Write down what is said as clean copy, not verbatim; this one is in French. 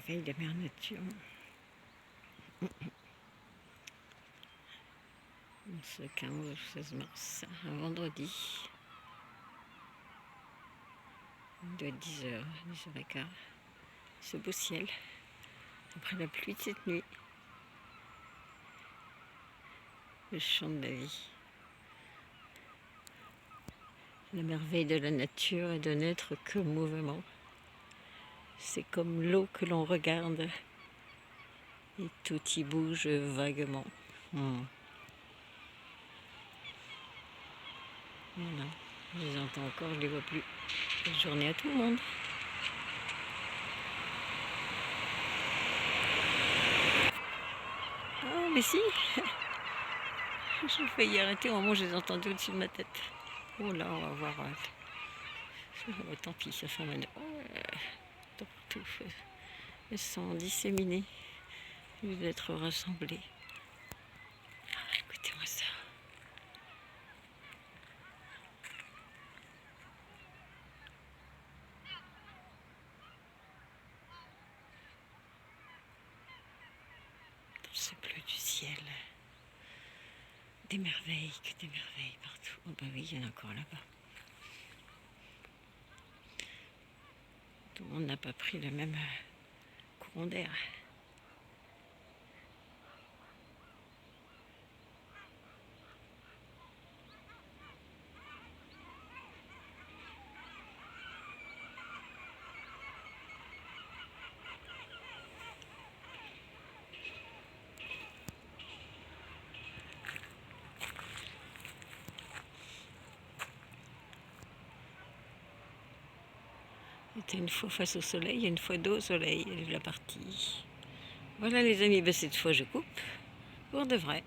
Réveil de Mère Nature. Ce 15 ou 16 mars, un vendredi. Il doit être 10h, 10h15. Ce beau ciel, après la pluie de cette nuit. Le chant de la vie. La merveille de la nature est de n'être que mouvement. C'est comme l'eau que l'on regarde et tout y bouge vaguement. Voilà, je les entends encore, je les vois plus. Bonne journée à tout le monde. Ah mais si, j'ai failli arrêter au moment où je les ai entendus au-dessus de ma tête. Oh là, on va voir. Tant pis, ça fait mal. Partout. Elles sont disséminées, au lieu d'être rassemblées. Écoutez-moi ça. Dans ce bleu du ciel, des merveilles, que des merveilles partout. Oh bah oui, il y en a encore là-bas. Tout le monde n'a pas pris le même courant d'air. J'étais une fois face au soleil, une fois dos au soleil, elle est la partie. Voilà les amis, cette fois je coupe, pour de vrai.